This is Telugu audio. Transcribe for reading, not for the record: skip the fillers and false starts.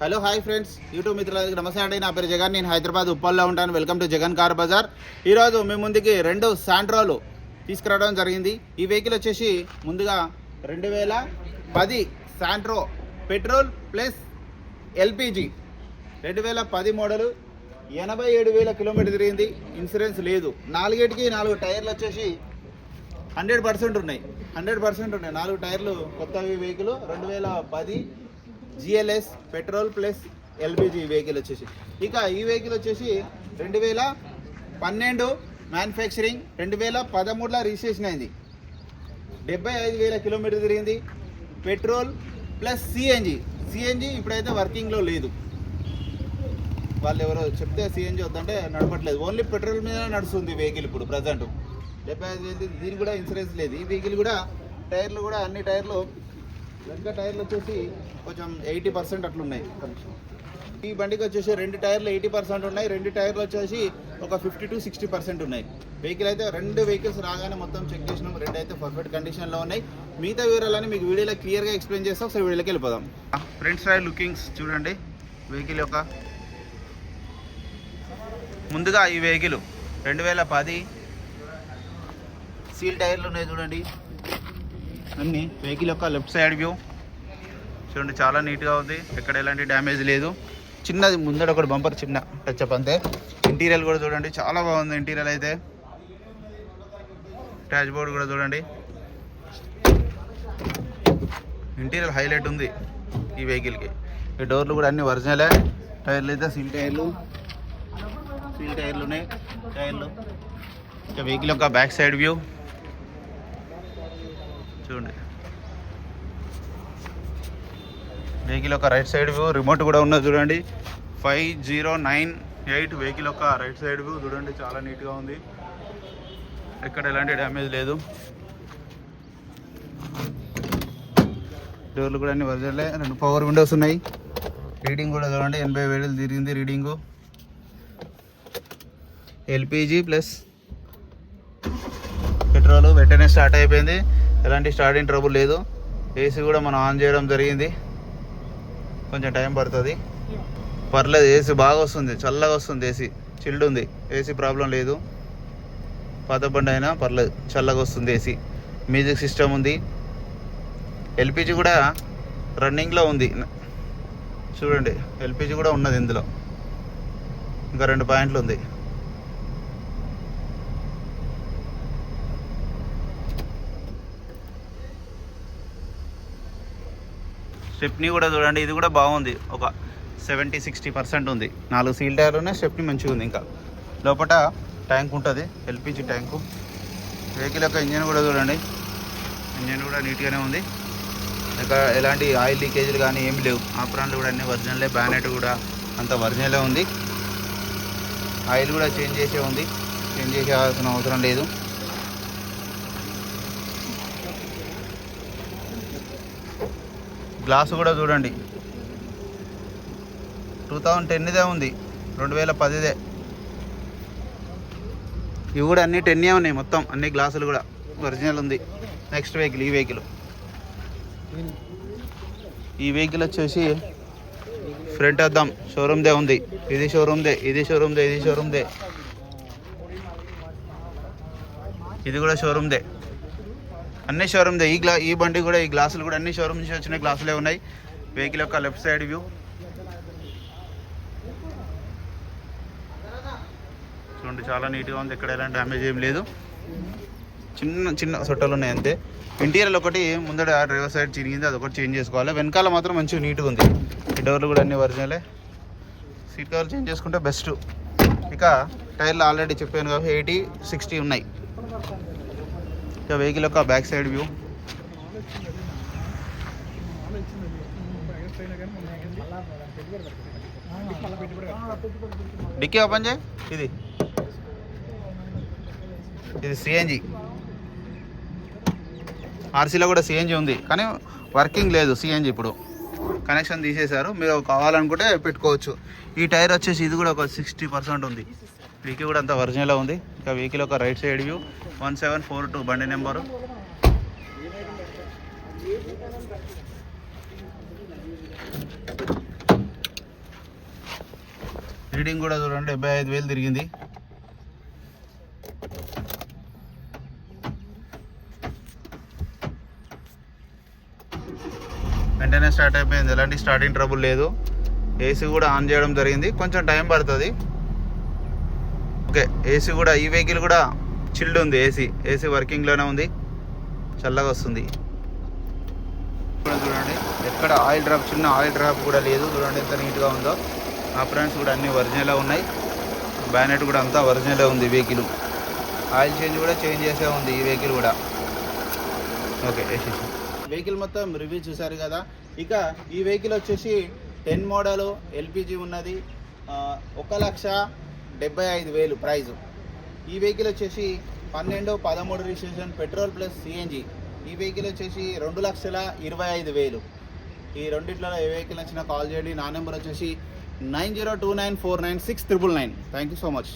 హలో హాయ్ ఫ్రెండ్స్, యూట్యూబ్ మిత్రులకి నమస్తే అండి. నా పేరు జగన్, నేను హైదరాబాద్ ఉప్పల్లో ఉంటాను. Welcome to Jagan car Bazaar. ఈరోజు మీ ముందుకి 2 శాంట్రోలు తీసుకురావడం జరిగింది. ఈ వెహికల్ వచ్చేసి ముందుగా 2010 Santro petrol plus LPG 2010 model, 87,000 kilometre తిరిగింది. ఇన్సూరెన్స్ లేదు. 4 టైర్లు వచ్చేసి 100% ఉన్నాయి. 4 టైర్లు కొత్తవి. Vehicle 2010 GLS petrol plus LPG vehicle వచ్చేసి. ఇక ఈ వెహికల్ వచ్చేసి 2012 మ్యానుఫ్యాక్చరింగ్, 2013లో రిజిస్ట్రేషన్ అయింది. 75,000 కిలోమీటర్ తిరిగింది. పెట్రోల్ ప్లస్ సిఎన్జి ఇప్పుడైతే వర్కింగ్లో లేదు. వాళ్ళు ఎవరో చెప్తే సిఎన్జి వద్దంటే నడపట్లేదు. ఓన్లీ పెట్రోల్ మీద నడుస్తుంది వెహికల్ ఇప్పుడు ప్రజెంట్. 75,000, దీనికి కూడా ఇన్సూరెన్స్ లేదు. ఈ వెహికల్ కూడా టైర్లు కూడా అన్ని టైర్లు, వెనక టైర్లు వచ్చేసి కొంచెం 80% అట్లున్నాయి. ఈ బండికి వచ్చేసి 2 టైర్లు 80% ఉన్నాయి. 2 టైర్లు వచ్చేసి ఒక 50 to 60% ఉన్నాయి. వెహికల్ అయితే 2 వెహికల్స్ రాగానే మొత్తం చెక్ చేసినాం. 2 అయితే పర్ఫెక్ట్ కండిషన్లో ఉన్నాయి. మిగతా వివరాలని మీకు వీడియోలో క్లియర్గా ఎక్స్ప్లెయిన్ చేస్తాం. ఒకసారి వీడియోకి వెళ్ళిపోదాం. ఫ్రంట్ సైడ్ లుకింగ్స్ చూడండి. వెహికల్ యొక్క ముందుగా ఈ వెహికల్ 2010 సీల్ టైర్లు ఉన్నాయి చూడండి అన్నీ. వెహికల్ యొక్క లెఫ్ట్ సైడ్ వ్యూ చూడండి, చాలా నీట్గా ఉంది. ఎక్కడ ఎలాంటి డ్యామేజ్ లేదు. చిన్నది ముందర ఒకటి బంపర్ చిన్న టచ్అప్ అంతే. ఇంటీరియర్ కూడా చూడండి, చాలా బాగుంది. ఇంటీరియర్ అయితే డాష్ బోర్డ్ కూడా చూడండి, ఇంటీరియర్ హైలైట్ ఉంది ఈ వెహికల్కి. ఈ డోర్లు కూడా అన్ని ఒరిజినలే. టైర్లు అయితే సీల్ టైర్లు ఉన్నాయి. టైర్లు ఇంకా వెహికల్ యొక్క బ్యాక్ సైడ్ వ్యూ చూడండి. వెహికల్ యొక్క రైట్ సైడ్ వ్యూ, రిమోట్ కూడా ఉన్నది చూడండి. 5098 వెహికల్ యొక్క రైట్ సైడ్ వ్యూ చూడండి, చాలా నీట్గా ఉంది. ఎక్కడ ఎలాంటి డ్యామేజ్ లేదు. డోర్లు కూడా అన్ని ఒరిజినలే. 2 పవర్ విండోస్ ఉన్నాయి. రీడింగ్ కూడా చూడండి, 80,000 తిరిగింది రీడింగు. ఎల్పిజి ప్లస్ పెట్రోల్ వెంటనే స్టార్ట్ అయిపోయింది. ఎలాంటి స్టార్టింగ్ ట్రబుల్ లేదు. ఏసీ కూడా మనం ఆన్ చేయడం జరిగింది. కొంచెం టైం పడుతుంది, పర్లేదు. ఏసీ బాగా వస్తుంది, చల్లగా వస్తుంది. ఏసీ చిల్డ్ ఉంది. ఏసీ ప్రాబ్లం లేదు. పాత బండి అయినా పర్లేదు, చల్లగా వస్తుంది ఏసీ. మ్యూజిక్ సిస్టమ్ ఉంది. ఎల్పిజి కూడా రన్నింగ్లో ఉంది చూడండి. ఎల్పిజి కూడా ఉన్నది ఇందులో. ఇంకా 2 పాయింట్లు ఉంది. స్టెప్నీ కూడా చూడండి, ఇది కూడా బాగుంది. ఒక 70-60% ఉంది. 4 సీల్ టైర్లు ఉన్నాయి. స్టెప్నీ మంచిగా ఉంది. ఇంకా లోపల ట్యాంక్ ఉంటుంది, ఎల్పిజి ట్యాంకు. వెహికల్ యొక్క ఇంజన్ కూడా చూడండి, ఇంజన్ కూడా నీట్గానే ఉంది. ఇంకా ఎలాంటి ఆయిల్ లీకేజీలు కానీ ఏమి లేవు. ఆపరాన్లు కూడా అన్నీ ఒరిజినలే. బ్యానెట్ కూడా అంత ఒరిజినలే ఉంది. ఆయిల్ కూడా చేంజ్ చేసే ఉంది, చేంజ్ చేసేయాల్సిన అవసరం లేదు. గ్లాసు కూడా చూడండి, 2010దే ఉంది, 2010దే. ఇవి కూడా అన్ని 10 ఉన్నాయి మొత్తం. అన్ని గ్లాసులు కూడా ఒరిజినల్ ఉంది. నెక్స్ట్ వెహికల్ ఈ వెహికల్ వచ్చేసి ఫ్రంట్ అద్దం షోరూమ్దే ఉంది. ఇది షోరూమ్దే. ఇది కూడా షోరూమ్దే. అన్ని షోరూమ్దే. ఈ బండి కూడా, ఈ గ్లాసులు కూడా అన్ని షోరూమ్ నుంచి వచ్చిన గ్లాసులే ఉన్నాయి. వెహికల్ యొక్క లెఫ్ట్ సైడ్ వ్యూ చూడండి, చాలా నీట్గా ఉంది. ఎక్కడ ఎలాంటి డ్యామేజ్ ఏం లేదు. చిన్న సొట్టలు ఉన్నాయి అంతే. ఇంటీరియర్ ఒకటి ముందర డ్రైవర్ సైడ్ చిరిగింది, అదొకటి చేంజ్ చేసుకోవాలి. వెనకాల మాత్రం మంచిగా నీట్గా ఉంది. ఈ డోర్లు కూడా అన్ని ఒరిజినలే. సీట్ కవర్ చేంజ్ చేసుకుంటే బెస్ట్. ఇక టైర్లు ఆల్రెడీ చెప్పాను కదా, 80-60 ఉన్నాయి. ఇక వెహికల్ యొక్క back side view dicky open చేయి. ఇది సిఎన్జి. ఆర్సీలో కూడా సిఎన్జి ఉంది, కానీ వర్కింగ్ లేదు సిఎన్జి. ఇప్పుడు కనెక్షన్ తీసేశారు. మీరు కావాలనుకుంటే పెట్టుకోవచ్చు. ఈ టైర్ వచ్చేసి ఇది కూడా ఒక 60% ఉంది. వెహికల్ కూడా అంత ఒరిజినల్ ఉంది. ఇక వెహికల్ ఒక రైట్ సైడ్ వ్యూ 1742 బండి నెంబరు. రీడింగ్ కూడా చూడండి 75,000 తిరిగింది. వెంటనే స్టార్ట్ అయిపోయింది, ఎలాంటి స్టార్టింగ్ ట్రబుల్ లేదు. ఏసీ కూడా ఆన్ చేయడం జరిగింది, కొంచెం టైం పడుతుంది. ఓకే, ఏసీ కూడా ఈ వెహికల్ కూడా చిల్డ్ ఉంది. ఏసీ వర్కింగ్లోనే ఉంది, చల్లగా వస్తుంది. చూడండి ఎక్కడ ఆయిల్ డ్రాప్, చిన్న ఆయిల్ డ్రాప్ కూడా లేదు. చూడండి ఎంత నీట్గా ఉందో. అప్రాన్స్ కూడా అన్నీ ఒరిజినల్ ఉన్నాయి. బ్యానెట్ కూడా అంతా ఒరిజినల్ ఉంది. వెహికల్ ఆయిల్ చేంజ్ కూడా చేంజ్ చేసే ఉంది ఈ వెహికల్ కూడా. ఓకే, వెహికల్ మొత్తం రివ్యూ చూసారు కదా. ఇక ఈ వెహికల్ వచ్చేసి 10 మోడల్ ఎల్పిజి ఉన్నది. 1,75,000 ప్రైజు. ఈ వెహికల్ వచ్చేసి 12-13 రిజిస్ట్రేషన్, పెట్రోల్ ప్లస్ సిఎన్జి. ఈ వెహికల్ వచ్చేసి 2,25,000. ఈ రెండిట్లో ఏ వెహికల్ నచ్చినా కాల్ చేయండి. నా నెంబర్ వచ్చేసి 9029496999. Thank you so much.